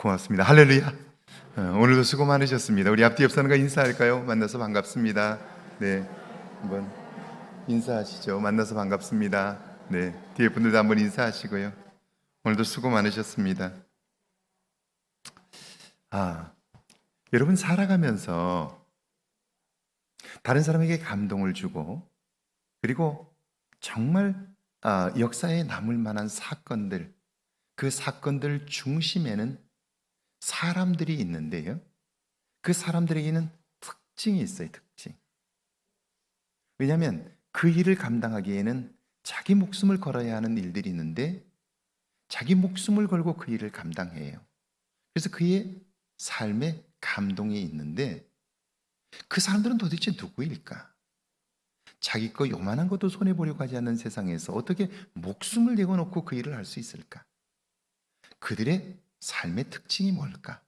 고맙습니다. 할렐루야. 오늘도 수고 많으셨습니다. 우리 앞뒤 옆 사람과 인사할까요? 만나서 반갑습니다. 네, 한번 인사하시죠. 만나서 반갑습니다. 네, 뒤에 분들도 한번 인사하시고요. 오늘도 수고 많으셨습니다. 여러분 살아가면서 다른 사람에게 감동을 주고 그리고 정말 역사에 남을 만한 사건들, 그 사건들 중심에는 사람들이 있는데요. 그 사람들에게는 특징이 있어요, 특징. 왜냐하면 그 일을 감당하기에는 자기 목숨을 걸어야 하는 일들이 있는데 자기 목숨을 걸고 그 일을 감당해요. 그래서 그의 삶에 감동이 있는데 그 사람들은 도대체 누구일까? 자기 거 요만한 것도 손해보려고 하지 않는 세상에서 어떻게 목숨을 내어놓고 그 일을 할 수 있을까? 그들의 삶의 특징이 뭘까?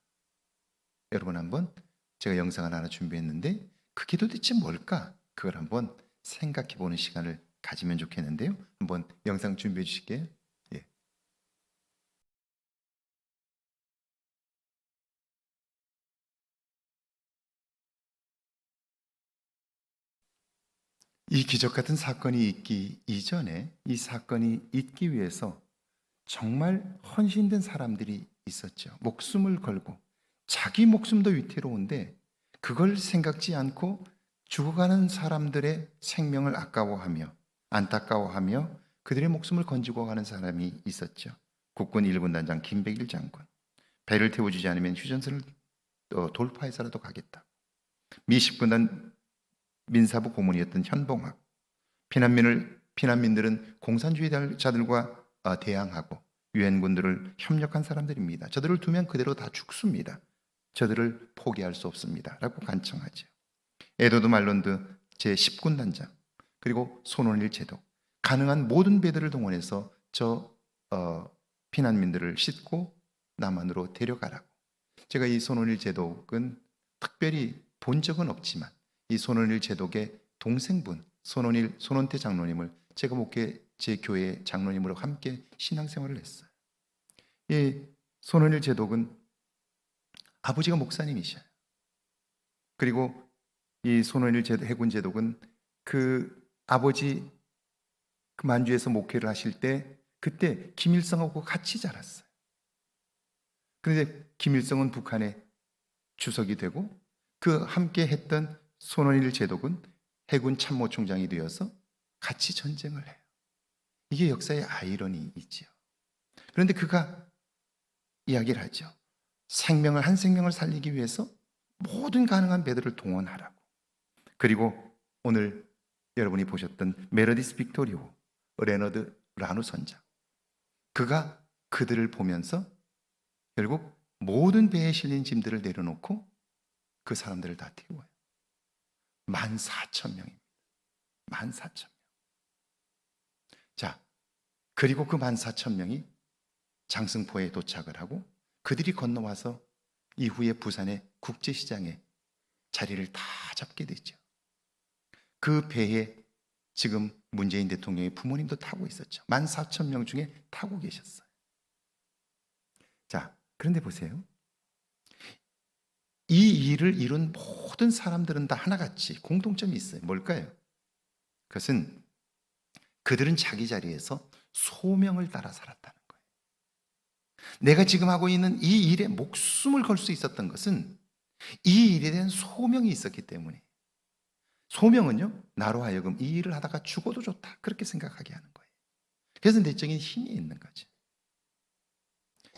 여러분 한번 제가 영상을 하나 준비했는데 그게 도대체 뭘까? 그걸 한번 생각해 보는 시간을 가지면 좋겠는데요. 한번 영상 준비해 주실게요. 예. 이 기적 같은 사건이 있기 이전에 이 사건이 있기 위해서 정말 헌신된 사람들이 있었죠. 목숨을 걸고 자기 목숨도 위태로운데 그걸 생각지 않고 죽어가는 사람들의 생명을 아까워하며 안타까워하며 그들의 목숨을 건지고 가는 사람이 있었죠. 국군 1군 단장 김백일 장군. 배를 태워주지 않으면 휴전선을 돌파해서라도 가겠다. 미 10군단 민사부 고문이었던 현봉학. 피난민들은 공산주의자들과 대항하고 유엔군들을 협력한 사람들입니다. 저들을 두면 그대로 다 죽습니다. 저들을 포기할 수 없습니다. 라고 간청하죠. 에도드 말론드 제10군 단장 그리고 손원일 제독 가능한 모든 배들을 동원해서 피난민들을 싣고 남한으로 데려가라고. 제가 이 손원일 제독은 특별히 본 적은 없지만 이 손원일 제독의 동생분 손원태 장로님을 제가 제 교회 장로님으로 함께 신앙생활을 했어요. 이 손원일 제독은 아버지가 목사님이셔요. 그리고 이 손원일 해군 제독은 그 아버지 그 만주에서 목회를 하실 때 그때 김일성하고 같이 자랐어요. 그런데 김일성은 북한의 주석이 되고 그 함께 했던 손원일 제독은 해군 참모총장이 되어서 같이 전쟁을 해요. 이게 역사의 아이러니이지요. 그런데 그가 이야기를 하죠. 한 생명을 살리기 위해서 모든 가능한 배들을 동원하라고. 그리고 오늘 여러분이 보셨던 메르디스 빅토리오 레너드 라누 선장. 그가 그들을 보면서 결국 모든 배에 실린 짐들을 내려놓고 그 사람들을 다 태워요. 14,000명입니다. 14,000명. 자, 그리고 그 14,000명이 장승포에 도착을 하고 그들이 건너와서 이후에 부산의 국제시장에 자리를 다 잡게 되죠. 그 배에 지금 문재인 대통령의 부모님도 타고 있었죠. 14,000명 중에 타고 계셨어요. 자, 그런데 보세요. 이 일을 이룬 모든 사람들은 다 하나같이 공통점이 있어요. 뭘까요? 그것은 그들은 자기 자리에서 소명을 따라 살았다는 거예요. 내가 지금 하고 있는 이 일에 목숨을 걸 수 있었던 것은 이 일에 대한 소명이 있었기 때문에. 소명은요, 나로 하여금 이 일을 하다가 죽어도 좋다 그렇게 생각하게 하는 거예요. 그래서 내적인 힘이 있는 거죠.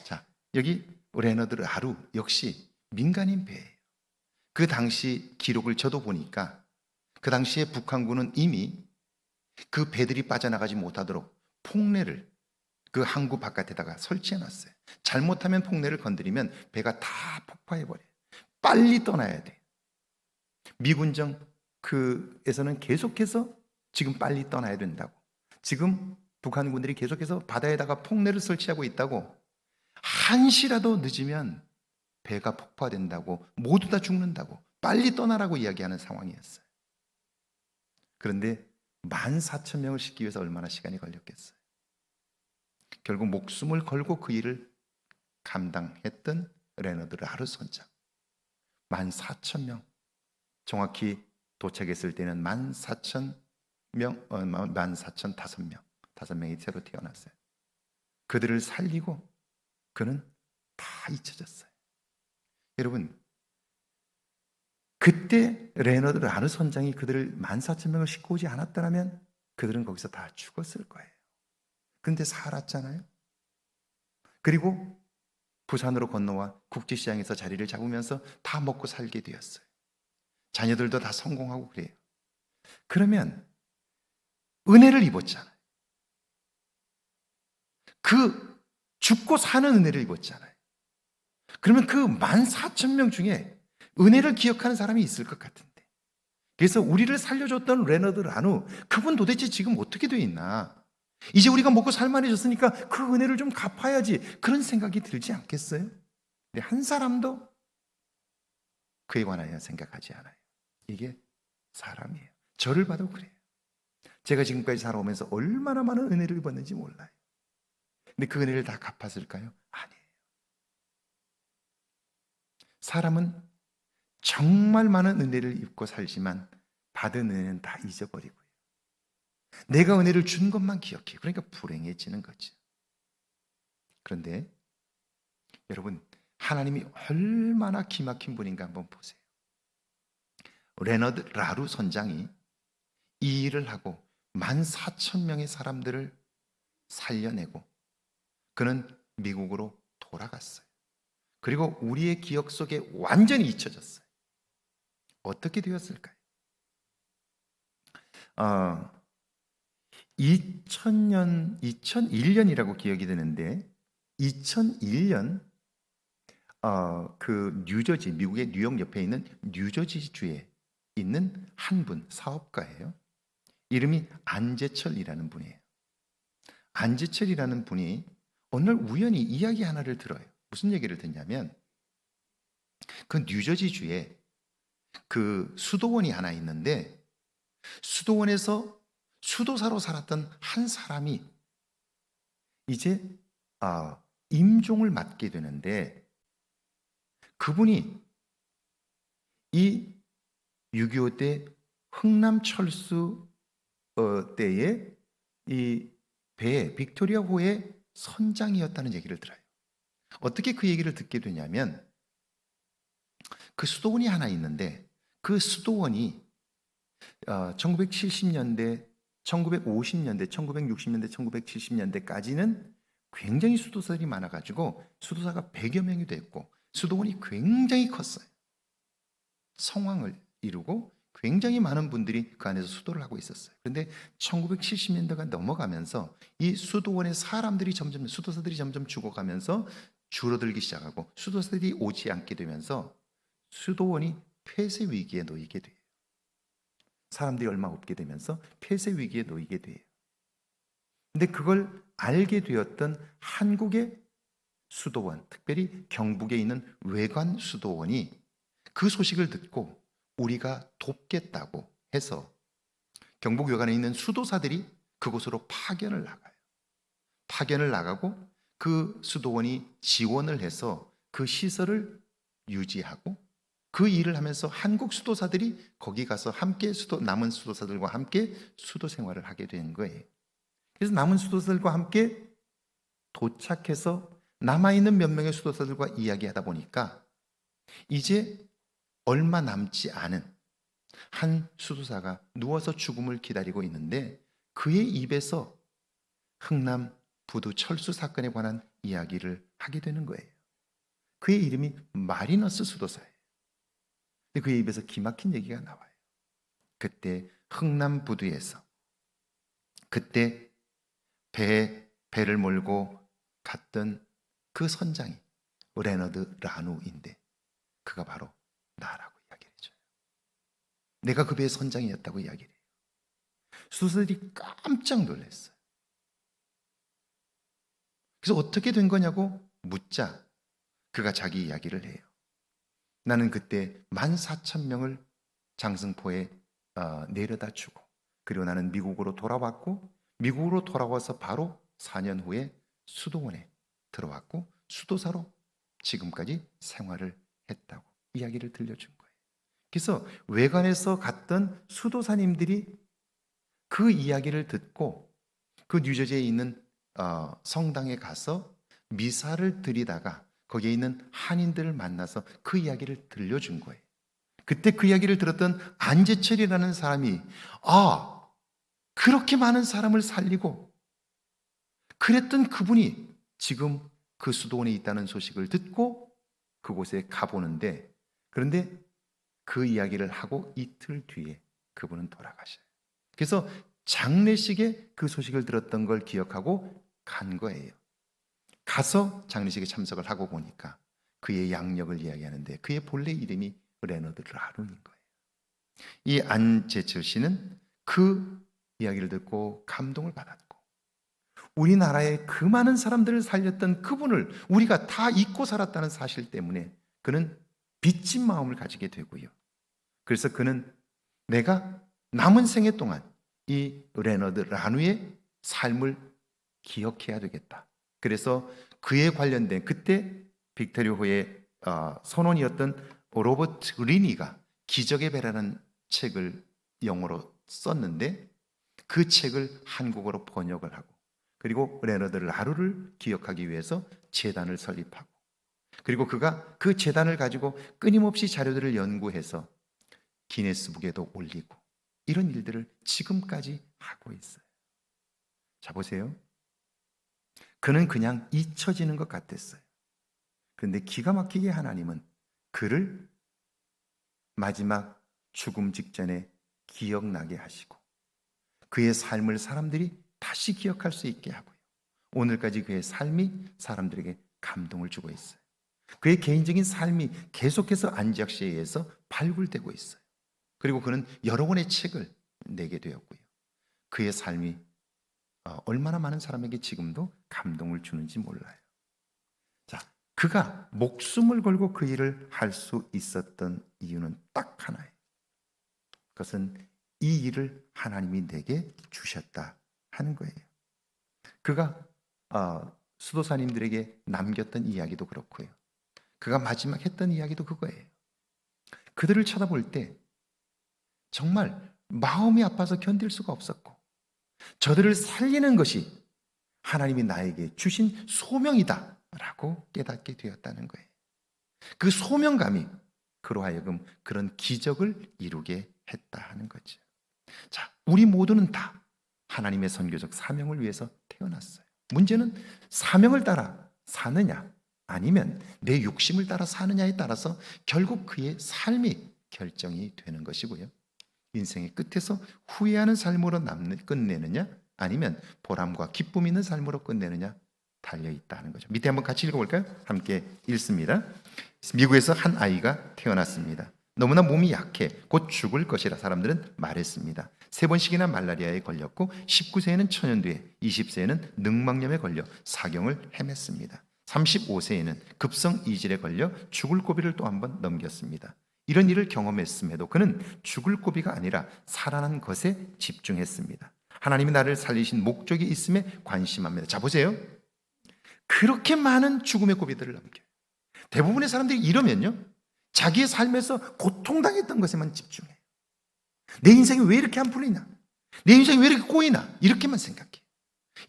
자, 여기 레너드 라루 역시 민간인 배예요. 그 당시 기록을 저도 보니까 그 당시에 북한군은 이미 그 배들이 빠져나가지 못하도록 폭내를 그 항구 바깥에다가 설치해 놨어요. 잘못하면 폭내를 건드리면 배가 다 폭파해버려요. 빨리 떠나야 돼. 미군정 에서는 계속해서 지금 빨리 떠나야 된다고. 지금 북한군들이 계속해서 바다에다가 폭내를 설치하고 있다고. 한시라도 늦으면 배가 폭파된다고, 모두 다 죽는다고, 빨리 떠나라고 이야기하는 상황이었어요. 그런데 14,000명을 싣기 위해서 얼마나 시간이 걸렸겠어요. 결국 목숨을 걸고 그 일을 감당했던 레너드 라르 선장 14,000명, 정확히 도착했을 때는 14,000명, 14,005명, 5명이 새로 태어났어요. 그들을 살리고 그는 다 잊혀졌어요. 여러분, 그때 레너드 라르 선장이 그들을 14,000명을 싣고 오지 않았다면 그들은 거기서 다 죽었을 거예요. 그런데 살았잖아요. 그리고 부산으로 건너와 국제시장에서 자리를 잡으면서 다 먹고 살게 되었어요. 자녀들도 다 성공하고 그래요. 그러면 은혜를 입었잖아요. 그 죽고 사는 은혜를 입었잖아요. 그러면 그 14,000명 중에 은혜를 기억하는 사람이 있을 것 같은데, 그래서 우리를 살려줬던 레너드 라누, 그분 도대체 지금 어떻게 돼 있나? 이제 우리가 먹고 살만해졌으니까 그 은혜를 좀 갚아야지, 그런 생각이 들지 않겠어요? 근데 한 사람도 그에 관하여 생각하지 않아요. 이게 사람이에요. 저를 봐도 그래요. 제가 지금까지 살아오면서 얼마나 많은 은혜를 입었는지 몰라요. 근데 그 은혜를 다 갚았을까요? 아니에요. 사람은 정말 많은 은혜를 입고 살지만 받은 은혜는 다 잊어버리고요. 내가 은혜를 준 것만 기억해요. 그러니까 불행해지는 거죠. 그런데 여러분, 하나님이 얼마나 기막힌 분인가 한번 보세요. 레너드 라루 선장이 이 일을 하고 14,000명의 사람들을 살려내고 그는 미국으로 돌아갔어요. 그리고 우리의 기억 속에 완전히 잊혀졌어요. 어떻게 되었을까요? 2001년이라고 기억이 되는데, 2001년 그 뉴저지, 미국의 뉴욕 옆에 있는 뉴저지주에 있는 한 분, 사업가예요. 이름이 안재철이라는 분이에요. 안재철이라는 분이 어느 날 우연히 이야기 하나를 들어요. 무슨 얘기를 듣냐면, 그 뉴저지주에 그 수도원이 하나 있는데, 수도원에서 수도사로 살았던 한 사람이 이제 임종을 맞게 되는데, 그분이 이 6.25 때 흥남철수 때에 이 배 빅토리아호의 선장이었다는 얘기를 들어요. 어떻게 그 얘기를 듣게 되냐면, 그 수도원이 하나 있는데 그 수도원이 1970년대, 1950년대, 1960년대, 1970년대까지는 굉장히 수도사들이 많아가지고 수도사가 100여 명이 됐고 수도원이 굉장히 컸어요. 성황을 이루고 굉장히 많은 분들이 그 안에서 수도를 하고 있었어요. 그런데 1970년대가 넘어가면서 이 수도원의 사람들이 점점, 수도사들이 점점 죽어가면서 줄어들기 시작하고 수도사들이 오지 않게 되면서 수도원이 폐쇄 위기에 놓이게 돼요. 사람들이 얼마 없게 되면서 폐쇄 위기에 놓이게 돼요. 근데 그걸 알게 되었던 한국의 수도원, 특별히 경북에 있는 외관 수도원이 그 소식을 듣고 우리가 돕겠다고 해서 경북 외관에 있는 수도사들이 그곳으로 파견을 나가요. 파견을 나가고 그 수도원이 지원을 해서 그 시설을 유지하고 그 일을 하면서 한국 수도사들이 거기 가서 함께 남은 수도사들과 함께 수도 생활을 하게 된 거예요. 그래서 남은 수도사들과 함께 도착해서 남아있는 몇 명의 수도사들과 이야기하다 보니까 이제 얼마 남지 않은 한 수도사가 누워서 죽음을 기다리고 있는데 그의 입에서 흥남 부두 철수 사건에 관한 이야기를 하게 되는 거예요. 그의 이름이 마리너스 수도사예요. 근데 그의 입에서 기막힌 얘기가 나와요. 그때 흥남 부두에서 그때 배를 몰고 갔던 그 선장이 레너드 라누인데 그가 바로 나라고 이야기를 해줘요. 내가 그 배의 선장이었다고 이야기를 해요. 수도사들이 깜짝 놀랐어요. 그래서 어떻게 된 거냐고 묻자 그가 자기 이야기를 해요. 나는 그때 14,000명을 장승포에 내려다 주고 그리고 나는 미국으로 돌아왔고 미국으로 돌아와서 바로 4년 후에 수도원에 들어왔고 수도사로 지금까지 생활을 했다고 이야기를 들려준 거예요. 그래서 외관에서 갔던 수도사님들이 그 이야기를 듣고 그 뉴저지에 있는 성당에 가서 미사를 드리다가 거기에 있는 한인들을 만나서 그 이야기를 들려준 거예요. 그때 그 이야기를 들었던 안재철이라는 사람이 그렇게 많은 사람을 살리고 그랬던 그분이 지금 그 수도원에 있다는 소식을 듣고 그곳에 가보는데, 그런데 그 이야기를 하고 이틀 뒤에 그분은 돌아가셔요. 그래서 장례식에 그 소식을 들었던 걸 기억하고 간 거예요. 가서 장례식에 참석을 하고 보니까 그의 양력을 이야기하는데 그의 본래 이름이 레너드 라룬인 거예요. 이 안재철 씨는 그 이야기를 듣고 감동을 받았고, 우리나라의 그 많은 사람들을 살렸던 그분을 우리가 다 잊고 살았다는 사실 때문에 그는 빚진 마음을 가지게 되고요. 그래서 그는 내가 남은 생애 동안 이 레너드 라누의 삶을 기억해야 되겠다. 그래서 그에 관련된 그때 빅토리아호의 선원이었던 로버트 리니가 기적의 배라는 책을 영어로 썼는데 그 책을 한국어로 번역을 하고, 그리고 레너드 라루를 기억하기 위해서 재단을 설립하고, 그리고 그가 그 재단을 가지고 끊임없이 자료들을 연구해서 기네스북에도 올리고, 이런 일들을 지금까지 하고 있어요. 자, 보세요. 그는 그냥 잊혀지는 것 같았어요. 그런데 기가 막히게 하나님은 그를 마지막 죽음 직전에 기억나게 하시고 그의 삶을 사람들이 다시 기억할 수 있게 하고요. 오늘까지 그의 삶이 사람들에게 감동을 주고 있어요. 그의 개인적인 삶이 계속해서 안지학 씨에 의해서 발굴되고 있어요. 그리고 그는 여러 권의 책을 내게 되었고요. 그의 삶이 얼마나 많은 사람에게 지금도 감동을 주는지 몰라요. 자, 그가 목숨을 걸고 그 일을 할 수 있었던 이유는 딱 하나예요. 그것은 이 일을 하나님이 내게 주셨다 하는 거예요. 그가 수도사님들에게 남겼던 이야기도 그렇고요. 그가 마지막 했던 이야기도 그거예요. 그들을 쳐다볼 때 정말 마음이 아파서 견딜 수가 없었고, 저들을 살리는 것이 하나님이 나에게 주신 소명이다 라고 깨닫게 되었다는 거예요. 그 소명감이 그로 하여금 그런 기적을 이루게 했다 하는 거죠. 자, 우리 모두는 다 하나님의 선교적 사명을 위해서 태어났어요. 문제는 사명을 따라 사느냐 아니면 내 욕심을 따라 사느냐에 따라서 결국 그의 삶이 결정이 되는 것이고요. 인생의 끝에서 후회하는 삶으로 끝내느냐 아니면 보람과 기쁨 있는 삶으로 끝내느냐 달려있다는 거죠. 밑에 한번 같이 읽어볼까요? 함께 읽습니다. 미국에서 한 아이가 태어났습니다. 너무나 몸이 약해 곧 죽을 것이라 사람들은 말했습니다. 3번씩이나 말라리아에 걸렸고 19세에는 천연두에, 20세에는 늑막염에 걸려 사경을 헤맸습니다. 35세에는 급성 이질에 걸려 죽을 고비를 또 한 번 넘겼습니다. 이런 일을 경험했음에도 그는 죽을 고비가 아니라 살아난 것에 집중했습니다. 하나님이 나를 살리신 목적이 있음에 관심합니다. 자, 보세요. 그렇게 많은 죽음의 고비들을 넘겨요. 대부분의 사람들이 이러면요, 자기의 삶에서 고통당했던 것에만 집중해요. 내 인생이 왜 이렇게 안 풀리나? 내 인생이 왜 이렇게 꼬이나? 이렇게만 생각해요.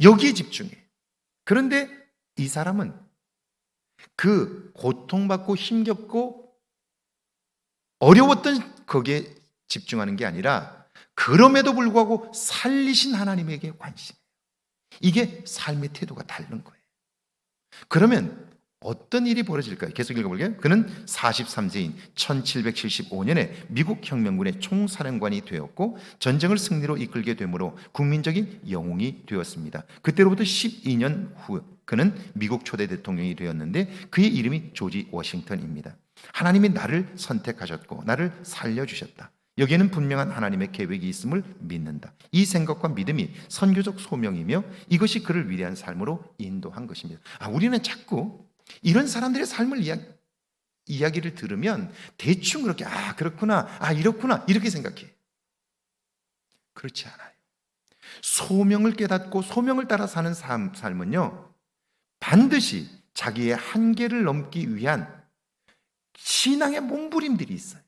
여기에 집중해요. 그런데 이 사람은 그 고통받고 힘겹고 어려웠던 거기에 집중하는 게 아니라 그럼에도 불구하고 살리신 하나님에게 관심이에요. 이게 삶의 태도가 다른 거예요. 그러면 어떤 일이 벌어질까요? 계속 읽어볼게요. 그는 43세인 1775년에 미국 혁명군의 총사령관이 되었고 전쟁을 승리로 이끌게 되므로 국민적인 영웅이 되었습니다. 그때로부터 12년 후 그는 미국 초대 대통령이 되었는데 그의 이름이 조지 워싱턴입니다. 하나님이 나를 선택하셨고 나를 살려주셨다. 여기에는 분명한 하나님의 계획이 있음을 믿는다. 이 생각과 믿음이 선교적 소명이며 이것이 그를 위대한 삶으로 인도한 것입니다. 우리는 자꾸 이런 사람들의 삶을 이야기를 들으면 대충 그렇게 그렇구나, 이렇구나 이렇게 생각해. 그렇지 않아요. 소명을 깨닫고 소명을 따라 사는 삶은요, 반드시 자기의 한계를 넘기 위한 신앙의 몸부림들이 있어요.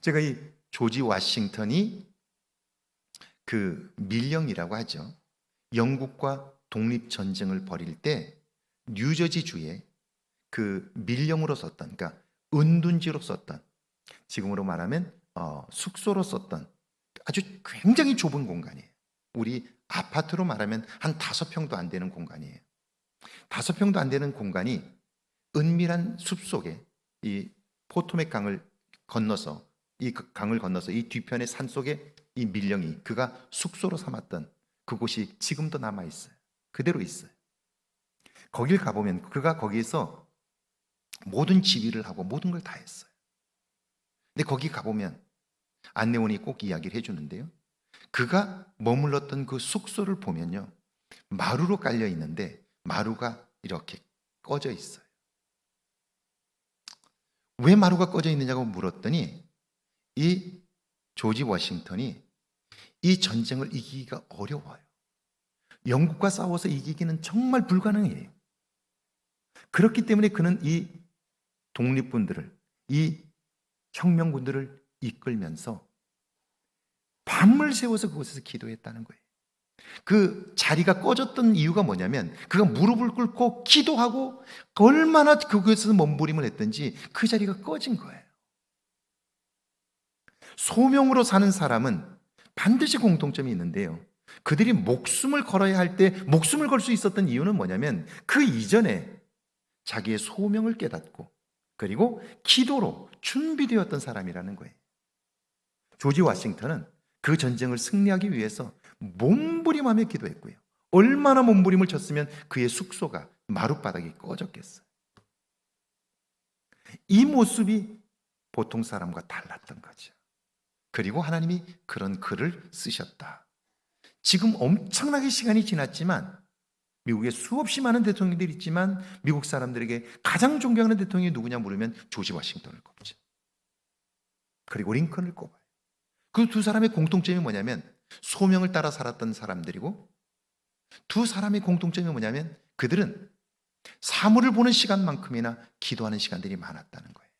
제가 이 조지 워싱턴이 그 밀령이라고 하죠. 영국과 독립전쟁을 벌일 때 뉴저지주에 그 밀령으로 썼던, 그러니까 은둔지로 썼던, 지금으로 말하면 숙소로 썼던 아주 굉장히 좁은 공간이에요. 우리 아파트로 말하면 한 5평도 안 되는 공간이에요. 5평도 안 되는 공간이 은밀한 숲속에 이 포토맥 강을 건너서 이 강을 건너서 이 뒤편의 산 속에 이 밀령이 그가 숙소로 삼았던 그곳이 지금도 남아 있어요. 그대로 있어요. 거길 가보면 그가 거기에서 모든 지휘를 하고 모든 걸 다 했어요. 근데 거기 가보면 안내원이 꼭 이야기를 해주는데요. 그가 머물렀던 그 숙소를 보면요, 마루로 깔려 있는데 마루가 이렇게 꺼져 있어요. 왜 마루가 꺼져 있느냐고 물었더니 이 조지 워싱턴이 이 전쟁을 이기기가 어려워요. 영국과 싸워서 이기기는 정말 불가능해요. 그렇기 때문에 그는 이 독립군들을, 이 혁명군들을 이끌면서 밤을 새워서 그곳에서 기도했다는 거예요. 그 자리가 꺼졌던 이유가 뭐냐면 그가 무릎을 꿇고 기도하고 얼마나 그곳에서 몸부림을 했든지 그 자리가 꺼진 거예요. 소명으로 사는 사람은 반드시 공통점이 있는데요. 그들이 목숨을 걸어야 할 때 목숨을 걸 수 있었던 이유는 뭐냐면 그 이전에 자기의 소명을 깨닫고 그리고 기도로 준비되었던 사람이라는 거예요. 조지 워싱턴은 그 전쟁을 승리하기 위해서 몸부림하며 기도했고요. 얼마나 몸부림을 쳤으면 그의 숙소가 마룻바닥이 꺼졌겠어요. 이 모습이 보통 사람과 달랐던 거죠. 그리고 하나님이 그런 글을 쓰셨다. 지금 엄청나게 시간이 지났지만 미국에 수없이 많은 대통령들이 있지만 미국 사람들에게 가장 존경하는 대통령이 누구냐 물으면 조지 워싱턴을 꼽죠. 그리고 링컨을 꼽아요. 그 두 사람의 공통점이 뭐냐면 소명을 따라 살았던 사람들이고, 두 사람의 공통점이 뭐냐면 그들은 사물을 보는 시간만큼이나 기도하는 시간들이 많았다는 거예요.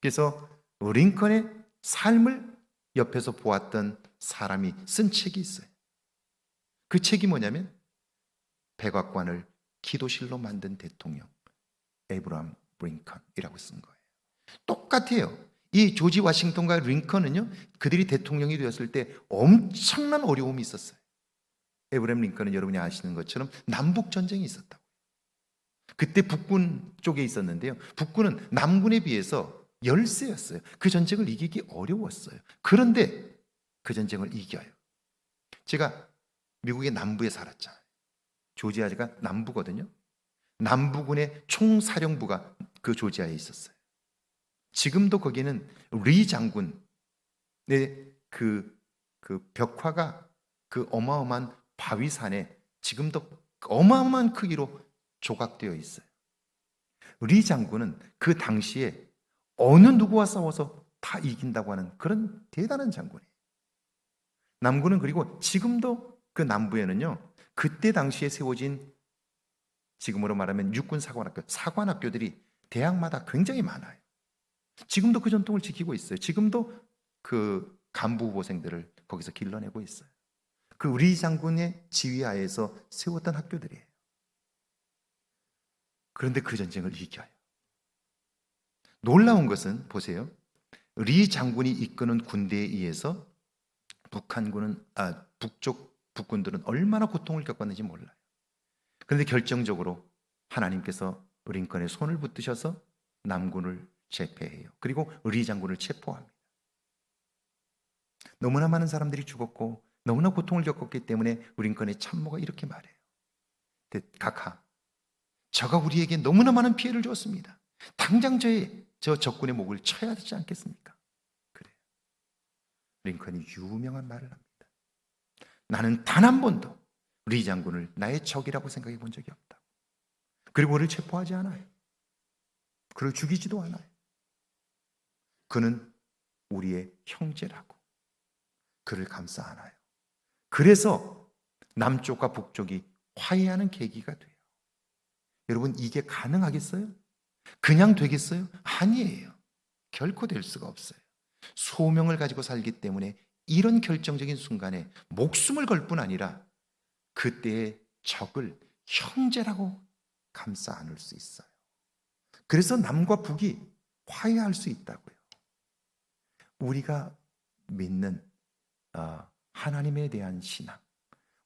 그래서 링컨의 삶을 옆에서 보았던 사람이 쓴 책이 있어요. 그 책이 뭐냐면 백악관을 기도실로 만든 대통령 에이브러함 링컨이라고 쓴 거예요. 똑같아요. 이 조지 워싱턴과 링컨은요, 그들이 대통령이 되었을 때 엄청난 어려움이 있었어요. 에이브러함 링컨은 여러분이 아시는 것처럼 남북 전쟁이 있었다고. 그때 북군 쪽에 있었는데요. 북군은 남군에 비해서 열세였어요. 그 전쟁을 이기기 어려웠어요. 그런데 그 전쟁을 이겨요. 제가 미국의 남부에 살았잖아요. 조지아가 남부거든요. 남부군의 총사령부가 그 조지아에 있었어요. 지금도 거기는 리 장군의 그 벽화가 그 어마어마한 바위산에 지금도 어마어마한 크기로 조각되어 있어요. 리 장군은 그 당시에 어느 누구와 싸워서 다 이긴다고 하는 그런 대단한 장군이에요. 남군은 그리고 지금도 그 남부에는요, 그때 당시에 세워진 지금으로 말하면 육군 사관학교들이 대학마다 굉장히 많아요. 지금도 그 전통을 지키고 있어요. 지금도 그 간부 후보생들을 거기서 길러내고 있어요. 그 리 장군의 지휘하에서 세웠던 학교들이에요. 그런데 그 전쟁을 이겨요. 놀라운 것은 보세요. 리 장군이 이끄는 군대에 의해서 북쪽 북군들은 얼마나 고통을 겪었는지 몰라요. 그런데 결정적으로 하나님께서 링컨의 손을 붙드셔서 남군을 제패해요. 그리고 리 장군을 체포합니다. 너무나 많은 사람들이 죽었고 너무나 고통을 겪었기 때문에 링컨의 참모가 이렇게 말해요. 각하, 저가 우리에게 너무나 많은 피해를 주었습니다. 당장 저 적군의 목을 쳐야 되지 않겠습니까? 그래요. 링컨이 유명한 말을 합니다. 나는 단 한 번도 리 장군을 나의 적이라고 생각해 본 적이 없다. 그리고 그를 체포하지 않아요. 그를 죽이지도 않아요. 그는 우리의 형제라고 그를 감싸 안아요. 그래서 남쪽과 북쪽이 화해하는 계기가 돼요. 여러분, 이게 가능하겠어요? 그냥 되겠어요? 아니에요. 결코 될 수가 없어요. 소명을 가지고 살기 때문에 이런 결정적인 순간에 목숨을 걸 뿐 아니라 그때의 적을 형제라고 감싸 안을 수 있어요. 그래서 남과 북이 화해할 수 있다고요. 우리가 믿는 하나님에 대한 신앙,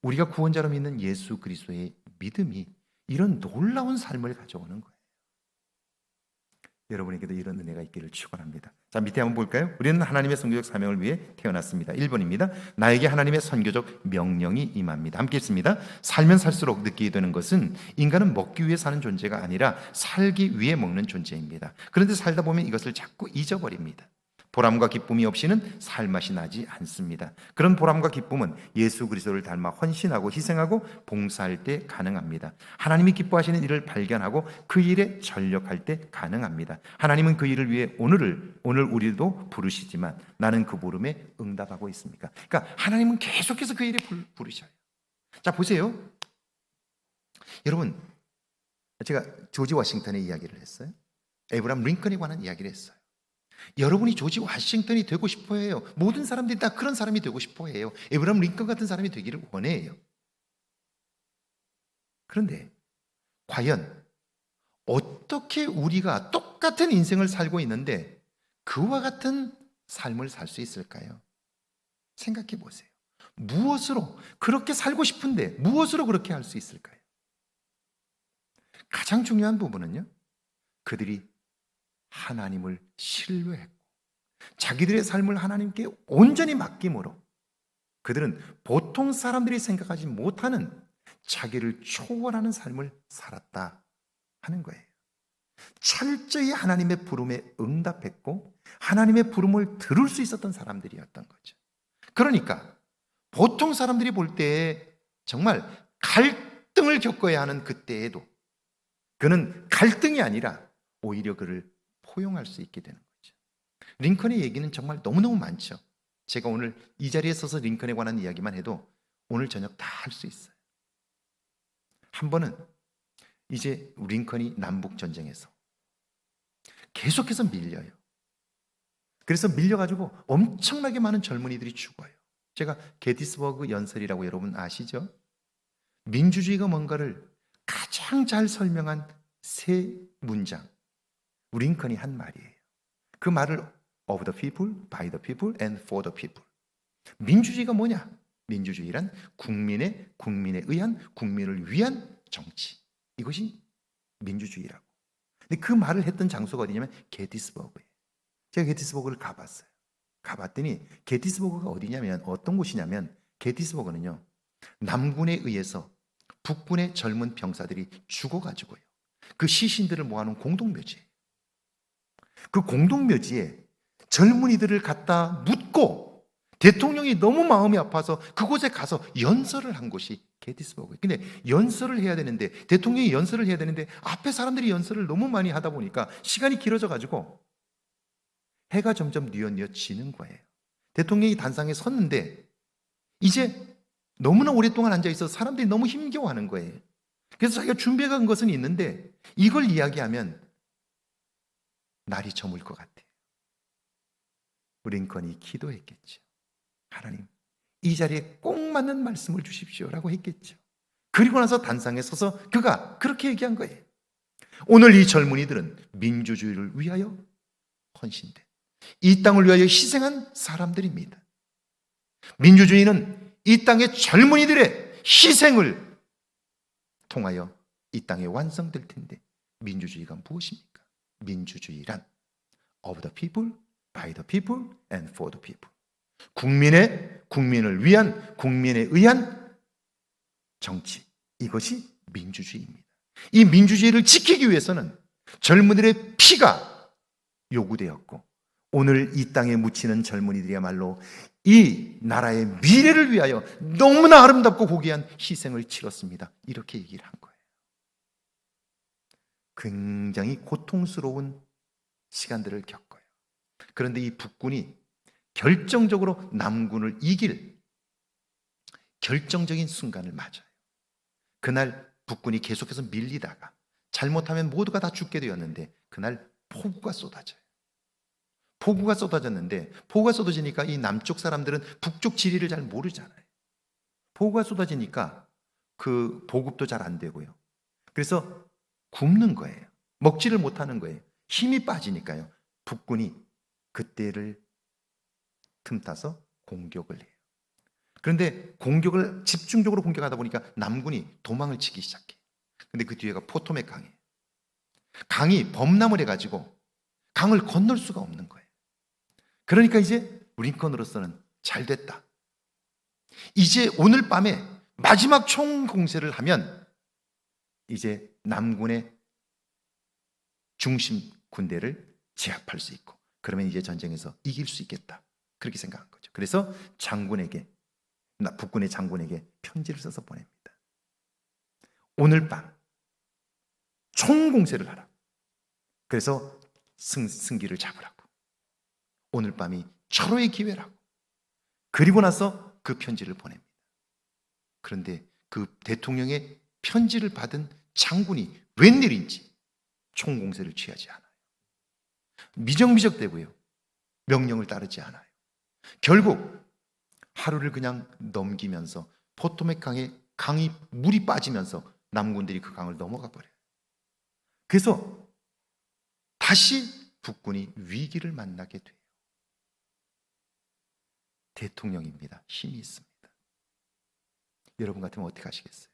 우리가 구원자로 믿는 예수 그리스도의 믿음이 이런 놀라운 삶을 가져오는 거예요. 여러분에게도 이런 은혜가 있기를 축원합니다. 자, 밑에 한번 볼까요? 우리는 하나님의 선교적 사명을 위해 태어났습니다. 1번입니다. 나에게 하나님의 선교적 명령이 임합니다. 함께 읽습니다. 살면 살수록 느끼게 되는 것은 인간은 먹기 위해 사는 존재가 아니라 살기 위해 먹는 존재입니다. 그런데 살다 보면 이것을 자꾸 잊어버립니다. 보람과 기쁨이 없이는 살맛이 나지 않습니다. 그런 보람과 기쁨은 예수 그리스도를 닮아 헌신하고 희생하고 봉사할 때 가능합니다. 하나님이 기뻐하시는 일을 발견하고 그 일에 전력할 때 가능합니다. 하나님은 그 일을 위해 오늘 우리도 부르시지만 나는 그 부름에 응답하고 있습니까? 그러니까 하나님은 계속해서 그 일에 부르셔요. 자, 보세요. 여러분, 제가 조지 워싱턴의 이야기를 했어요. 에브라함 링컨에 관한 이야기를 했어요. 여러분이 조지 워싱턴이 되고 싶어 해요. 모든 사람들이 다 그런 사람이 되고 싶어 해요. 에브라함 링컨 같은 사람이 되기를 원해요. 그런데 과연 어떻게 우리가 똑같은 인생을 살고 있는데 그와 같은 삶을 살 수 있을까요? 생각해 보세요. 무엇으로 그렇게 살고 싶은데 무엇으로 그렇게 할 수 있을까요? 가장 중요한 부분은요, 그들이 하나님을 신뢰했고 자기들의 삶을 하나님께 온전히 맡김으로 그들은 보통 사람들이 생각하지 못하는 자기를 초월하는 삶을 살았다 하는 거예요. 철저히 하나님의 부름에 응답했고 하나님의 부름을 들을 수 있었던 사람들이었던 거죠. 그러니까 보통 사람들이 볼 때 정말 갈등을 겪어야 하는 그때에도 그는 갈등이 아니라 오히려 그를 포용할 수 있게 되는 거죠. 링컨의 얘기는 정말 너무너무 많죠. 제가 오늘 이 자리에 서서 링컨에 관한 이야기만 해도 오늘 저녁 다 할 수 있어요. 한 번은 이제 링컨이 남북전쟁에서 계속해서 밀려요. 그래서 밀려가지고 엄청나게 많은 젊은이들이 죽어요. 제가 게티스버그 연설이라고 여러분 아시죠? 민주주의가 뭔가를 가장 잘 설명한 세 문장, 링컨이 한 말이에요. 그 말을 of the people, by the people, and for the people. 민주주의가 뭐냐? 민주주의란 국민에 의한, 국민을 위한 정치. 이것이 민주주의라고. 근데 그 말을 했던 장소가 어디냐면 게티스버그예요. 제가 게티스버그를 가봤어요. 가봤더니 게티스버그가 어디냐면 어떤 곳이냐면 게티스버그는요, 남군에 의해서 북군의 젊은 병사들이 죽어가지고요, 그 시신들을 모아놓은 공동묘지예요. 그 공동묘지에 젊은이들을 갖다 묻고 대통령이 너무 마음이 아파서 그곳에 가서 연설을 한 곳이 게티스버그예요. 근데 연설을 해야 되는데, 대통령이 연설을 해야 되는데 앞에 사람들이 연설을 너무 많이 하다 보니까 시간이 길어져 가지고 해가 점점 뉘엿뉘엿 지는 거예요. 대통령이 단상에 섰는데 이제 너무나 오랫동안 앉아있어서 사람들이 너무 힘겨워하는 거예요. 그래서 자기가 준비해 간 것은 있는데 이걸 이야기하면 날이 저물 것 같아요. 링컨이 기도했겠죠. 하나님, 이 자리에 꼭 맞는 말씀을 주십시오라고 했겠죠. 그리고 나서 단상에 서서 그가 그렇게 얘기한 거예요. 오늘 이 젊은이들은 민주주의를 위하여 헌신된, 이 땅을 위하여 희생한 사람들입니다. 민주주의는 이 땅의 젊은이들의 희생을 통하여 이 땅에 완성될 텐데 민주주의가 무엇입니까? 민주주의란 of the people, by the people, and for the people. 국민을 위한, 국민에 의한 정치. 이것이 민주주의입니다. 이 민주주의를 지키기 위해서는 젊은이들의 피가 요구되었고 오늘 이 땅에 묻히는 젊은이들이야말로 이 나라의 미래를 위하여 너무나 아름답고 고귀한 희생을 치렀습니다. 이렇게 얘기를 한 거예요. 굉장히 고통스러운 시간들을 겪어요. 그런데 이 북군이 결정적으로 남군을 이길 결정적인 순간을 맞아요. 그날 북군이 계속해서 밀리다가 잘못하면 모두가 다 죽게 되었는데 그날 폭우가 쏟아져요. 폭우가 쏟아졌는데 폭우가 쏟아지니까 이 남쪽 사람들은 북쪽 지리를 잘 모르잖아요. 폭우가 쏟아지니까 그 보급도 잘 안 되고요. 그래서 굶는 거예요. 먹지를 못하는 거예요. 힘이 빠지니까요. 북군이 그때를 틈타서 공격을 해요. 그런데 공격을 집중적으로 공격하다 보니까 남군이 도망을 치기 시작해요. 근데 그 뒤에가 포토맥 강이에요. 강이 범람을 해가지고 강을 건널 수가 없는 거예요. 그러니까 이제 링컨으로서는 잘 됐다. 이제 오늘 밤에 마지막 총 공세를 하면 이제 남군의 중심 군대를 제압할 수 있고 그러면 이제 전쟁에서 이길 수 있겠다. 그렇게 생각한 거죠. 그래서 장군에게, 북군의 장군에게 편지를 써서 보냅니다. 오늘 밤 총공세를 하라. 그래서 승기를 잡으라고. 오늘 밤이 철호의 기회라고. 그리고 나서 그 편지를 보냅니다. 그런데 그 대통령의 편지를 받은 장군이 웬일인지 총공세를 취하지 않아요. 미적미적되고요. 명령을 따르지 않아요. 결국 하루를 그냥 넘기면서 포토맥 강이 물이 빠지면서 남군들이 그 강을 넘어가 버려요. 그래서 다시 북군이 위기를 만나게 돼요. 대통령입니다. 힘이 있습니다. 여러분 같으면 어떻게 하시겠어요?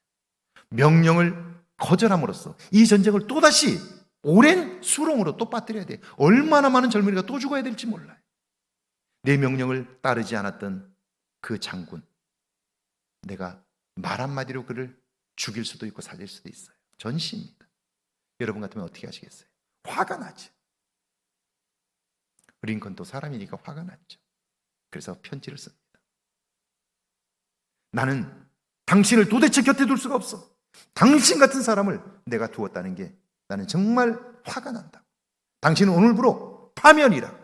명령을 거절함으로써 이 전쟁을 또다시 오랜 수렁으로 또 빠뜨려야 돼요. 얼마나 많은 젊은이가 또 죽어야 될지 몰라요. 내 명령을 따르지 않았던 그 장군, 내가 말 한마디로 그를 죽일 수도 있고 살릴 수도 있어요. 전시입니다. 여러분 같으면 어떻게 하시겠어요? 화가 나죠. 링컨도 사람이니까 화가 났죠. 그래서 편지를 씁니다. 나는 당신을 도대체 곁에 둘 수가 없어. 당신 같은 사람을 내가 두었다는 게 나는 정말 화가 난다. 당신은 오늘부로 파면이라.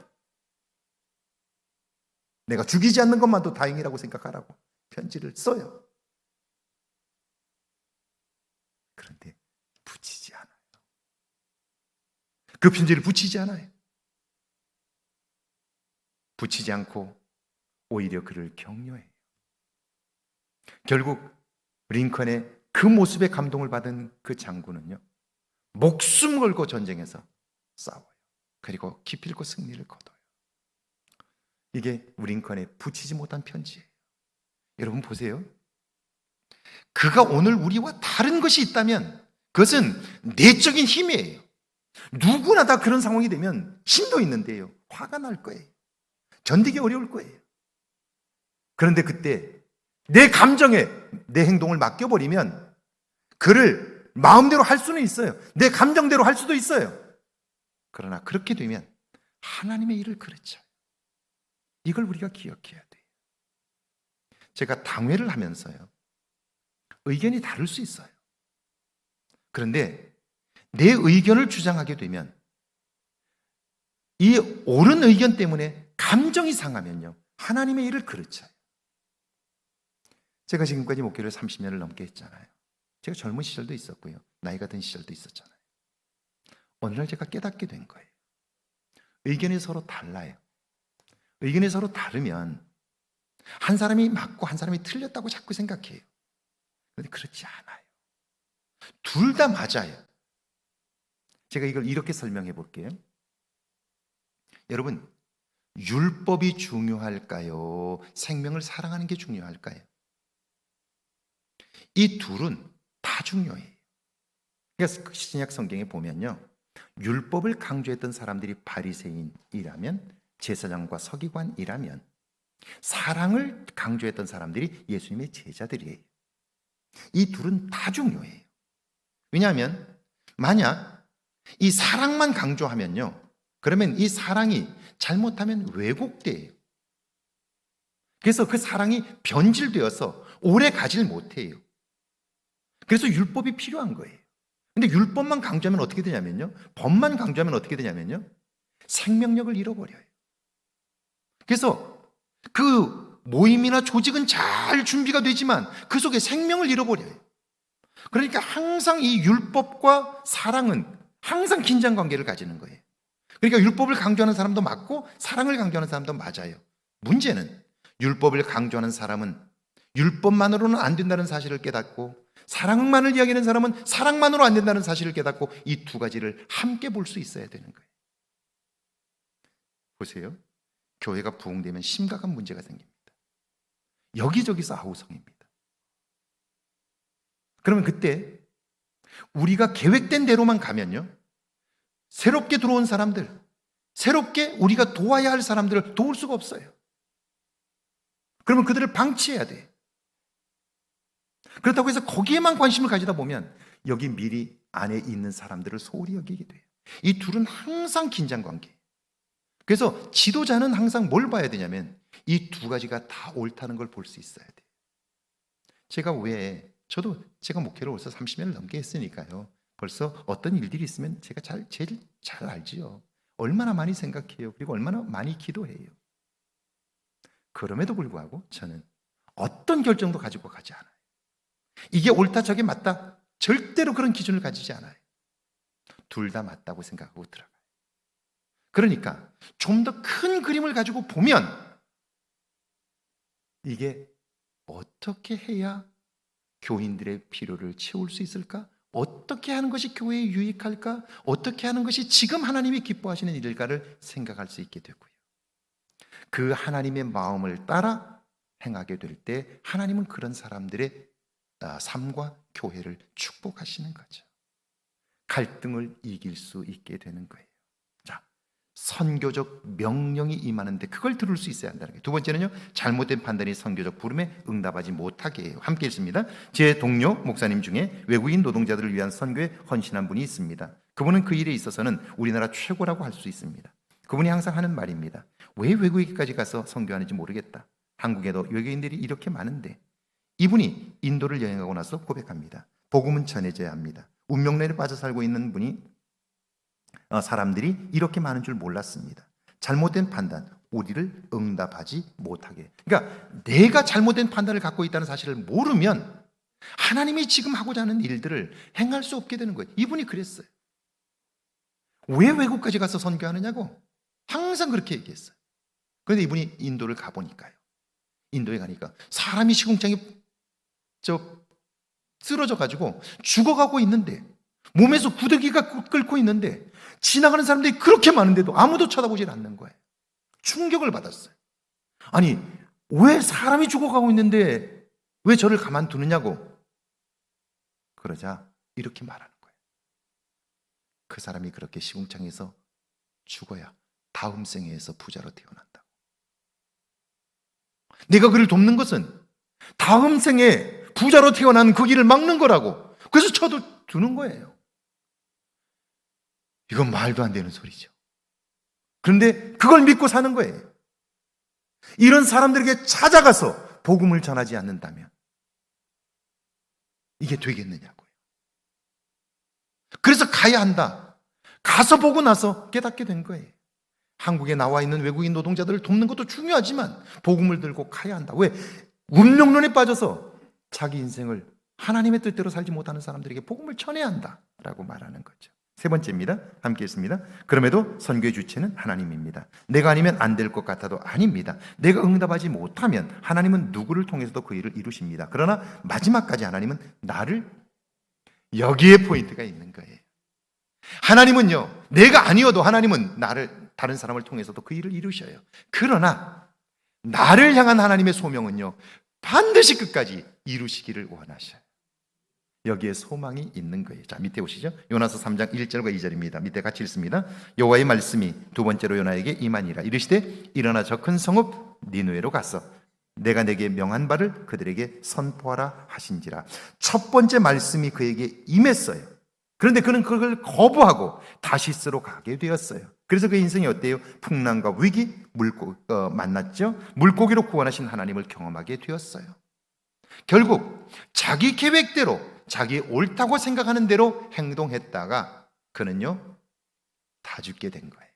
내가 죽이지 않는 것만도 다행이라고 생각하라고 편지를 써요. 그런데 붙이지 않아요. 그 편지를 붙이지 않아요. 붙이지 않고 오히려 그를 격려해요. 결국 링컨의 그 모습에 감동을 받은 그 장군은요, 목숨 걸고 전쟁에서 싸워요. 그리고 기필코 승리를 거둬요. 이게 링컨의 붙이지 못한 편지예요. 여러분 보세요. 그가 오늘 우리와 다른 것이 있다면 그것은 내적인 힘이에요. 누구나 다 그런 상황이 되면 힘도 있는데요, 화가 날 거예요. 견디기 어려울 거예요. 그런데 그때 내 감정에 내 행동을 맡겨버리면 그를 마음대로 할 수는 있어요. 내 감정대로 할 수도 있어요. 그러나 그렇게 되면 하나님의 일을 그르쳐요. 이걸 우리가 기억해야 돼요. 제가 당회를 하면서요, 의견이 다를 수 있어요. 그런데 내 의견을 주장하게 되면 이 옳은 의견 때문에 감정이 상하면요, 하나님의 일을 그르쳐요. 제가 지금까지 목회를 30년을 넘게 했잖아요. 제가 젊은 시절도 있었고요, 나이가 든 시절도 있었잖아요. 어느 날 제가 깨닫게 된 거예요. 의견이 서로 달라요. 의견이 서로 다르면 한 사람이 맞고 한 사람이 틀렸다고 자꾸 생각해요. 그런데 그렇지 않아요. 둘 다 맞아요. 제가 이걸 이렇게 설명해 볼게요. 여러분, 율법이 중요할까요? 생명을 사랑하는 게 중요할까요? 이 둘은 다 중요해요. 그래서 신약 성경에 보면요, 율법을 강조했던 사람들이 바리새인이라면, 제사장과 서기관이라면, 사랑을 강조했던 사람들이 예수님의 제자들이에요. 이 둘은 다 중요해요. 왜냐하면 만약 이 사랑만 강조하면요, 그러면 이 사랑이 잘못하면 왜곡돼요. 그래서 그 사랑이 변질되어서 오래 가질 못해요. 그래서 율법이 필요한 거예요. 근데 율법만 강조하면 어떻게 되냐면요, 법만 강조하면 어떻게 되냐면요, 생명력을 잃어버려요. 그래서 그 모임이나 조직은 잘 준비가 되지만 그 속에 생명을 잃어버려요. 그러니까 항상 이 율법과 사랑은 항상 긴장 관계를 가지는 거예요. 그러니까 율법을 강조하는 사람도 맞고 사랑을 강조하는 사람도 맞아요. 문제는 율법을 강조하는 사람은 율법만으로는 안 된다는 사실을 깨닫고, 사랑만을 이야기하는 사람은 사랑만으로 안 된다는 사실을 깨닫고, 이 두 가지를 함께 볼 수 있어야 되는 거예요. 보세요. 교회가 부흥되면 심각한 문제가 생깁니다. 여기저기서 아우성입니다. 그러면 그때 우리가 계획된 대로만 가면요, 새롭게 들어온 사람들, 새롭게 우리가 도와야 할 사람들을 도울 수가 없어요. 그러면 그들을 방치해야 돼. 그렇다고 해서 거기에만 관심을 가지다 보면 여기 미리 안에 있는 사람들을 소홀히 여기게 돼요. 이 둘은 항상 긴장 관계. 그래서 지도자는 항상 뭘 봐야 되냐면 이 두 가지가 다 옳다는 걸 볼 수 있어야 돼요. 제가 목회를 벌써 30년을 넘게 했으니까요. 벌써 어떤 일들이 있으면 제가 제일 잘 알지요. 얼마나 많이 생각해요. 그리고 얼마나 많이 기도해요. 그럼에도 불구하고 저는 어떤 결정도 가지고 가지 않아요. 이게 옳다 저게 맞다 절대로 그런 기준을 가지지 않아요. 둘 다 맞다고 생각하고 들어가요. 그러니까 좀 더 큰 그림을 가지고 보면 이게 어떻게 해야 교인들의 필요를 채울 수 있을까? 어떻게 하는 것이 교회에 유익할까? 어떻게 하는 것이 지금 하나님이 기뻐하시는 일일까를 생각할 수 있게 되고요. 그 하나님의 마음을 따라 행하게 될 때 하나님은 그런 사람들의 삶과 교회를 축복하시는 거죠. 갈등을 이길 수 있게 되는 거예요. 자, 선교적 명령이 임하는데 그걸 들을 수 있어야 한다는 거예요. 두 번째는요, 잘못된 판단이 선교적 부름에 응답하지 못하게 해요. 함께 읽습니다. 제 동료 목사님 중에 외국인 노동자들을 위한 선교에 헌신한 분이 있습니다. 그분은 그 일에 있어서는 우리나라 최고라고 할 수 있습니다. 그분이 항상 하는 말입니다. 왜 외국에까지 가서 선교하는지 모르겠다. 한국에도 외국인들이 이렇게 많은데. 이분이 인도를 여행하고 나서 고백합니다. 복음은 전해져야 합니다. 운명론에 빠져 살고 있는 사람들이 이렇게 많은 줄 몰랐습니다. 잘못된 판단, 우리를 응답하지 못하게. 그러니까 내가 잘못된 판단을 갖고 있다는 사실을 모르면 하나님이 지금 하고자 하는 일들을 행할 수 없게 되는 거예요. 이분이 그랬어요. 왜 외국까지 가서 선교하느냐고 항상 그렇게 얘기했어요. 그런데 이분이 인도를 가보니까요, 인도에 가니까 사람이 시궁창에 쓰러져 가지고 죽어가고 있는데, 몸에서 구더기가 끓고 있는데 지나가는 사람들이 그렇게 많은데도 아무도 쳐다보질 않는 거예요. 충격을 받았어요. 아니, 왜 사람이 죽어가고 있는데 왜 저를 가만두느냐고. 그러자 이렇게 말하는 거예요. 그 사람이 그렇게 시궁창에서 죽어야 다음 생애에서 부자로 태어난다고. 내가 그를 돕는 것은 다음 생에 부자로 태어난 그 길을 막는 거라고. 그래서 쳐두는 거예요. 이건 말도 안 되는 소리죠. 그런데 그걸 믿고 사는 거예요. 이런 사람들에게 찾아가서 복음을 전하지 않는다면 이게 되겠느냐고요. 그래서 가야 한다. 가서 보고 나서 깨닫게 된 거예요. 한국에 나와 있는 외국인 노동자들을 돕는 것도 중요하지만 복음을 들고 가야 한다. 왜? 운명론에 빠져서 자기 인생을 하나님의 뜻대로 살지 못하는 사람들에게 복음을 전해야 한다라고 말하는 거죠. 세 번째입니다. 함께 읽습니다. 그럼에도 선교의 주체는 하나님입니다. 내가 아니면 안 될 것 같아도 아닙니다. 내가 응답하지 못하면 하나님은 누구를 통해서도 그 일을 이루십니다. 그러나 마지막까지 하나님은 나를, 여기에 포인트가 있는 거예요. 하나님은요, 내가 아니어도 하나님은 나를, 다른 사람을 통해서도 그 일을 이루셔요. 그러나 나를 향한 하나님의 소명은요, 반드시 끝까지 이루시기를 원하셔요. 여기에 소망이 있는 거예요. 자, 밑에 보시죠. 요나서 3장 1절과 2절입니다. 밑에 같이 읽습니다. 여호와의 말씀이 두 번째로 요나에게 임하니라. 이르시되 일어나 저 큰 성읍 니느웨로 가서 내가 내게 명한 바를 그들에게 선포하라 하신지라. 첫 번째 말씀이 그에게 임했어요. 그런데 그는 그걸 거부하고 다시스로 가게 되었어요. 그래서 그 인생이 어때요? 풍랑과 위기, 만났죠. 물고기로 구원하신 하나님을 경험하게 되었어요. 결국 자기 계획대로, 자기 옳다고 생각하는 대로 행동했다가 그는요, 다 죽게 된 거예요.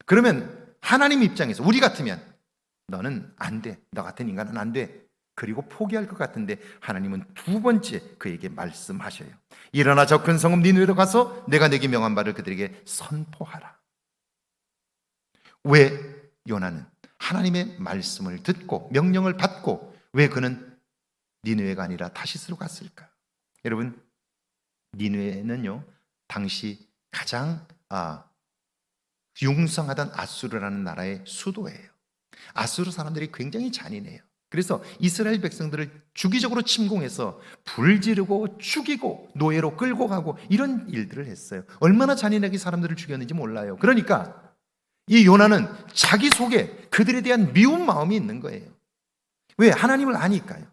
그러면 하나님 입장에서 우리 같으면 너는 안 돼. 너 같은 인간은 안 돼. 그리고 포기할 것 같은데 하나님은 두 번째 그에게 말씀하셔요. 일어나 저 큰 성읍 니느웨로 가서 내가 내게 명한 바를 그들에게 선포하라. 왜 요나는 하나님의 말씀을 듣고 명령을 받고 왜 그는 니느웨가 아니라 다시스로 갔을까? 여러분, 니느웨는요 당시 가장 융성하던 아수르라는 나라의 수도예요. 아수르 사람들이 굉장히 잔인해요. 그래서 이스라엘 백성들을 주기적으로 침공해서 불 지르고 죽이고 노예로 끌고 가고 이런 일들을 했어요. 얼마나 잔인하게 사람들을 죽였는지 몰라요. 그러니까 이 요나는 자기 속에 그들에 대한 미운 마음이 있는 거예요. 왜? 하나님을 아니까요.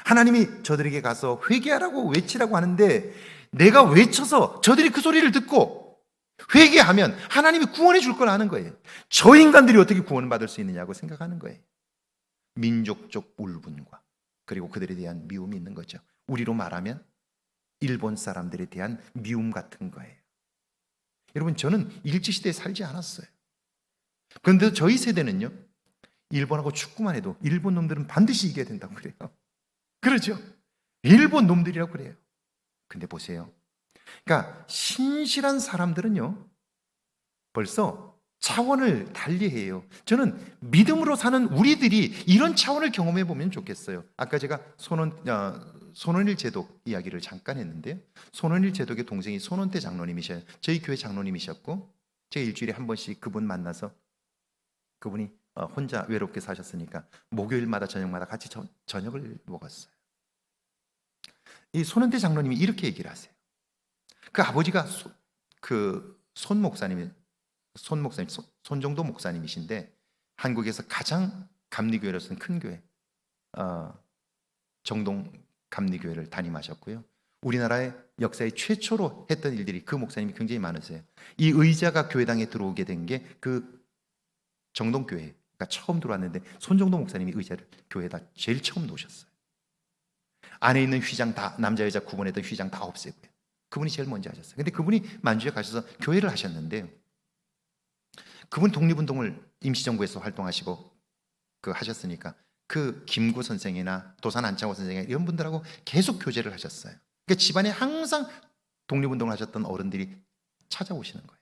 하나님이 저들에게 가서 회개하라고 외치라고 하는데 내가 외쳐서 저들이 그 소리를 듣고 회개하면 하나님이 구원해 줄 걸 아는 거예요. 저 인간들이 어떻게 구원을 받을 수 있느냐고 생각하는 거예요. 민족적 울분과 그리고 그들에 대한 미움이 있는 거죠. 우리로 말하면 일본 사람들에 대한 미움 같은 거예요. 여러분, 저는 일제시대에 살지 않았어요. 그런데 저희 세대는요, 일본하고 축구만 해도 일본 놈들은 반드시 이겨야 된다고 그래요. 그렇죠? 일본 놈들이라고 그래요. 근데 보세요. 그러니까 신실한 사람들은요 벌써 차원을 달리해요. 저는 믿음으로 사는 우리들이 이런 차원을 경험해 보면 좋겠어요. 아까 제가 손원일 제독 이야기를 잠깐 했는데요. 손원일 제독의 동생이 손원태 장로님이셔요. 저희 교회 장로님이셨고 제가 일주일에 한 번씩 그분 만나서 그분이 혼자 외롭게 사셨으니까 목요일마다 저녁마다 같이 저녁을 먹었어요. 이 손원태 장로님이 이렇게 얘기를 하세요. 그 아버지가 손정도 목사님이신데 한국에서 가장 감리교회로서는 큰 교회 정동 감리교회를 담임하셨고요. 우리나라의 역사의 최초로 했던 일들이 그 목사님이 굉장히 많으세요. 이 의자가 교회당에 들어오게 된 게 그 정동교회가 처음 들어왔는데 손정도 목사님이 의자를 교회에다 제일 처음 놓으셨어요. 안에 있는 휘장 다 남자 여자 구분했던 휘장 다 없애고요. 그분이 제일 먼저 하셨어요. 근데 그분이 만주에 가셔서 교회를 하셨는데요. 그분 독립운동을 임시정부에서 활동하시고 하셨으니까 그 김구 선생이나 도산 안창호 선생이나 이런 분들하고 계속 교제를 하셨어요. 그러니까 집안에 항상 독립운동을 하셨던 어른들이 찾아오시는 거예요.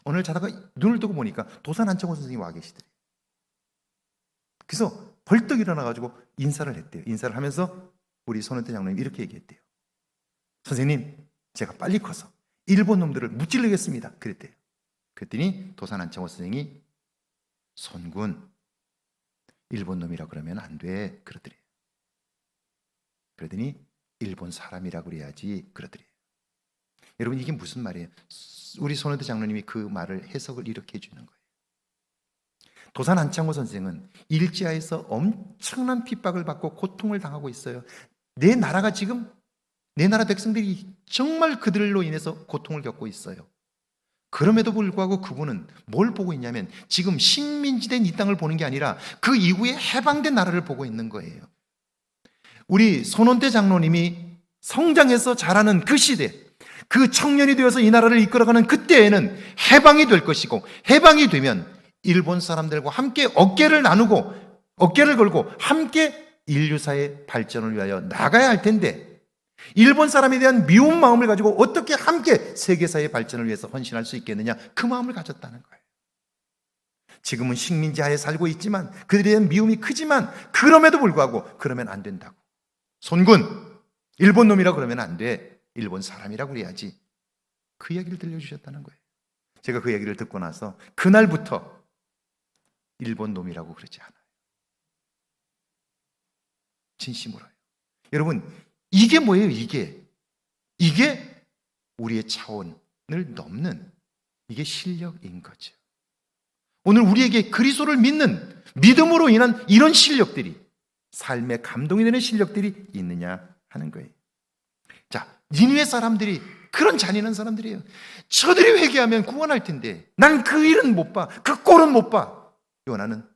오늘 자다가 눈을 뜨고 보니까 도산 안창호 선생님이 와 계시더래요. 그래서 벌떡 일어나가지고 인사를 했대요. 인사를 하면서 우리 손원태 장로님이 이렇게 얘기했대요. 선생님, 제가 빨리 커서 일본 놈들을 무찌르겠습니다. 그랬대요. 그랬더니 도산 안창호 선생이 손군, 일본 놈이라 그러면 안 돼. 그러더래요. 그러더니 일본 사람이라 그래야지. 그러더래요. 여러분, 이게 무슨 말이에요? 우리 손원태 장로님이 그 말을 해석을 이렇게 해주는 거예요. 도산 안창호 선생은 일제하에서 엄청난 핍박을 받고 고통을 당하고 있어요. 내 나라가 지금 내 나라 백성들이 정말 그들로 인해서 고통을 겪고 있어요. 그럼에도 불구하고 그분은 뭘 보고 있냐면 지금 식민지된 이 땅을 보는 게 아니라 그 이후에 해방된 나라를 보고 있는 거예요. 우리 손원태 장로님이 성장해서 자라는 그 시대, 그 청년이 되어서 이 나라를 이끌어가는 그때에는 해방이 될 것이고, 해방이 되면 일본 사람들과 함께 어깨를 나누고 어깨를 걸고 함께 인류사의 발전을 위하여 나가야 할 텐데, 일본 사람에 대한 미운 마음을 가지고 어떻게 함께 세계사의 발전을 위해서 헌신할 수 있겠느냐, 그 마음을 가졌다는 거예요. 지금은 식민지하에 살고 있지만 그들에 대한 미움이 크지만 그럼에도 불구하고 그러면 안 된다고. 손군, 일본 놈이라 그러면 안 돼. 일본 사람이라고 그래야지. 그 이야기를 들려주셨다는 거예요. 제가 그 얘기를 듣고 나서 그날부터 일본 놈이라고 그러지 않아요. 진심으로요. 여러분, 이게 뭐예요? 이게 우리의 차원을 넘는 이게 실력인 거죠. 오늘 우리에게 그리스도를 믿는 믿음으로 인한 이런 실력들이, 삶의 감동이 되는 실력들이 있느냐 하는 거예요. 자, 니느웨 사람들이 그런 잔인한 사람들이에요. 저들이 회개하면 구원할 텐데 난 그 일은 못 봐. 그 꼴은 못 봐. 요나는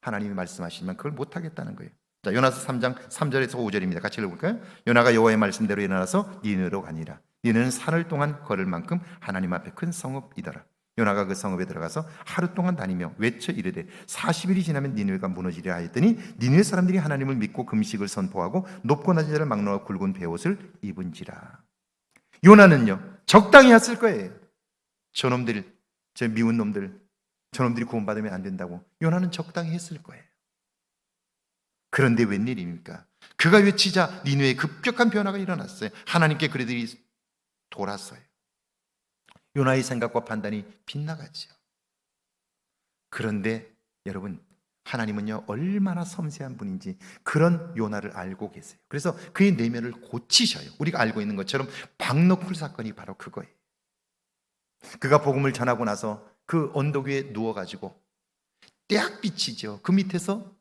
하나님이 말씀하시면 그걸 못 하겠다는 거예요. 자, 요나서 3장 3절에서 5절입니다. 같이 읽어볼까요? 요나가 여호와의 말씀대로 일어나서 니느웨로 가니라. 니느웨는 산을 동안 걸을 만큼 하나님 앞에 큰 성읍이더라. 요나가 그 성읍에 들어가서 하루 동안 다니며 외쳐 이르되 40일이 지나면 니느웨가 무너지리라 하였더니 니느웨 사람들이 하나님을 믿고 금식을 선포하고 높고 낮은 자를 막론하고 굵은 베옷을 입은지라. 요나는요 적당히 했을 거예요. 저놈들, 저 미운 놈들, 저놈들이 구원받으면 안 된다고 요나는 적당히 했을 거예요. 그런데 웬일입니까? 그가 외치자 니느웨에 급격한 변화가 일어났어요. 하나님께 그들이 돌았어요. 요나의 생각과 판단이 빗나가죠. 그런데 여러분, 하나님은요 얼마나 섬세한 분인지 그런 요나를 알고 계세요. 그래서 그의 내면을 고치셔요. 우리가 알고 있는 것처럼 박너쿨 사건이 바로 그거예요. 그가 복음을 전하고 나서 그 언덕 위에 누워가지고 떼약빛이죠. 그 밑에서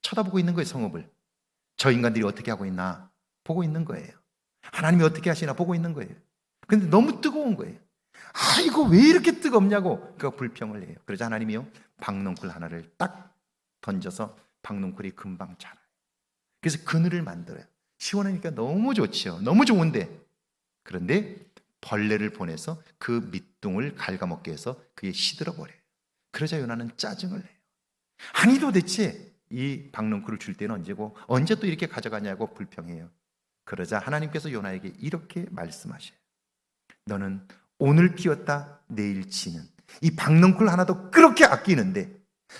쳐다보고 있는 거예요. 성읍을. 저 인간들이 어떻게 하고 있나 보고 있는 거예요. 하나님이 어떻게 하시나 보고 있는 거예요. 근데 너무 뜨거운 거예요. 아, 이거 왜 이렇게 뜨겁냐고 그가 불평을 해요. 그러자 하나님이요 박넝쿨 하나를 딱 던져서 박넝쿨이 금방 자라요. 그래서 그늘을 만들어요. 시원하니까 너무 좋죠. 너무 좋은데, 그런데 벌레를 보내서 그 밑둥을 갉아먹게 해서 그게 시들어 버려요. 그러자 요나는 짜증을 내요. 아니 도대체 이 박넝쿨을 줄 때는 언제고 언제 또 이렇게 가져가냐고 불평해요. 그러자 하나님께서 요나에게 이렇게 말씀하셔요. 너는 오늘 피었다 내일 지는 이 박넝쿨 하나도 그렇게 아끼는데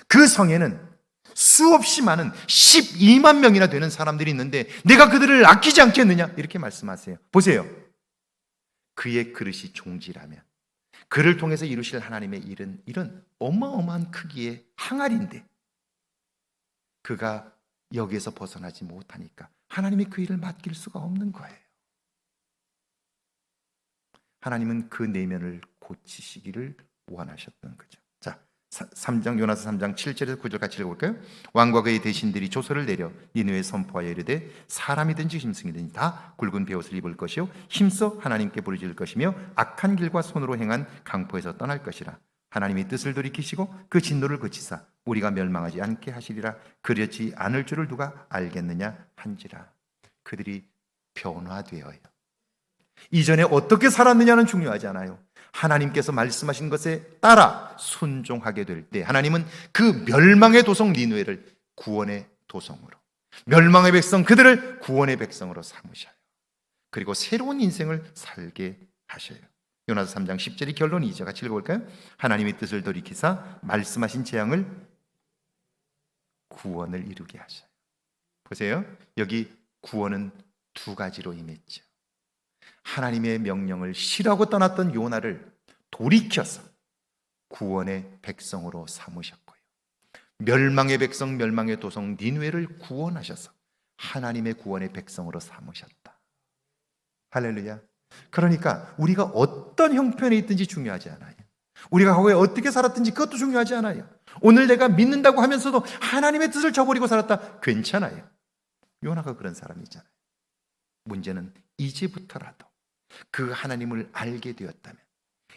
그 성에는 수없이 많은 12만 명이나 되는 사람들이 있는데 내가 그들을 아끼지 않겠느냐 이렇게 말씀하세요. 보세요. 그의 그릇이 종지라면 그를 통해서 이루실 하나님의 일은 이런 어마어마한 크기의 항아리인데 그가 여기에서 벗어나지 못하니까 하나님이 그 일을 맡길 수가 없는 거예요. 하나님은 그 내면을 고치시기를 원하셨던 거죠. 자, 3장 요나서 3장 7절에서 9절 같이 읽어볼까요? 왕과 그의 대신들이 조서를 내려 니느웨에 선포하여 이르되 사람이든지 짐승이든지 다 굵은 베옷을 입을 것이요 힘써 하나님께 부르짖을 것이며 악한 길과 손으로 행한 강포에서 떠날 것이라. 하나님이 뜻을 돌이키시고 그 진노를 그치사 우리가 멸망하지 않게 하시리라. 그렇지 않을 줄을 누가 알겠느냐 한지라. 그들이 변화되어요. 이전에 어떻게 살았느냐는 중요하지 않아요. 하나님께서 말씀하신 것에 따라 순종하게 될 때 하나님은 그 멸망의 도성 니느웨를 구원의 도성으로, 멸망의 백성 그들을 구원의 백성으로 삼으셔요. 그리고 새로운 인생을 살게 하셔요. 요나서 3장 10절이 결론이죠. 같이 읽어볼까요? 하나님의 뜻을 돌이키사 말씀하신 재앙을 구원을 이루게 하셔요. 보세요. 여기 구원은 두 가지로 임했죠. 하나님의 명령을 싫어하고 떠났던 요나를 돌이켜서 구원의 백성으로 삼으셨고요. 멸망의 백성, 멸망의 도성 니느웨를 구원하셔서 하나님의 구원의 백성으로 삼으셨다. 할렐루야. 그러니까 우리가 어떤 형편에 있든지 중요하지 않아요. 우리가 과거에 어떻게 살았든지 그것도 중요하지 않아요. 오늘 내가 믿는다고 하면서도 하나님의 뜻을 저버리고 살았다. 괜찮아요. 요나가 그런 사람이잖아요. 문제는 이제부터라도 그 하나님을 알게 되었다면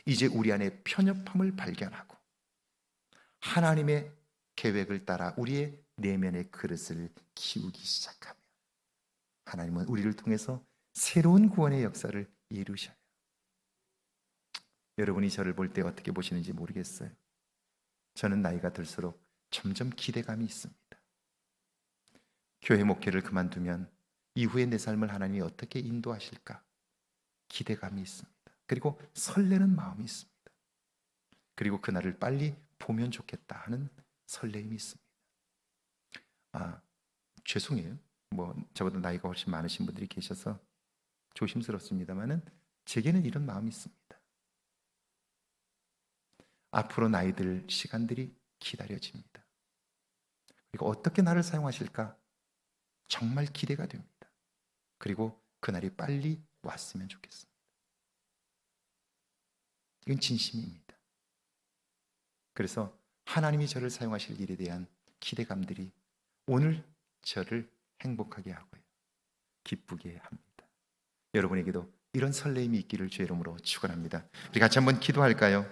이제 우리 안에 편협함을 발견하고 하나님의 계획을 따라 우리의 내면의 그릇을 키우기 시작하면 하나님은 우리를 통해서 새로운 구원의 역사를 이루셔요. 여러분이 저를 볼 때 어떻게 보시는지 모르겠어요. 저는 나이가 들수록 점점 기대감이 있습니다. 교회 목회를 그만두면 이후에 내 삶을 하나님이 어떻게 인도하실까 기대감이 있습니다. 그리고 설레는 마음이 있습니다. 그리고 그날을 빨리 보면 좋겠다 하는 설레임이 있습니다. 죄송해요. 저보다 나이가 훨씬 많으신 분들이 계셔서 조심스럽습니다만은 제게는 이런 마음이 있습니다. 앞으로 나이 들 시간들이 기다려집니다. 그리고 어떻게 나를 사용하실까 정말 기대가 됩니다. 그리고 그날이 빨리 왔으면 좋겠습니다. 이건 진심입니다. 그래서 하나님이 저를 사용하실 일에 대한 기대감들이 오늘 저를 행복하게 하고요. 기쁘게 합니다. 여러분에게도 이런 설레임이 있기를 주의 이름으로 축원합니다. 우리 같이 한번 기도할까요?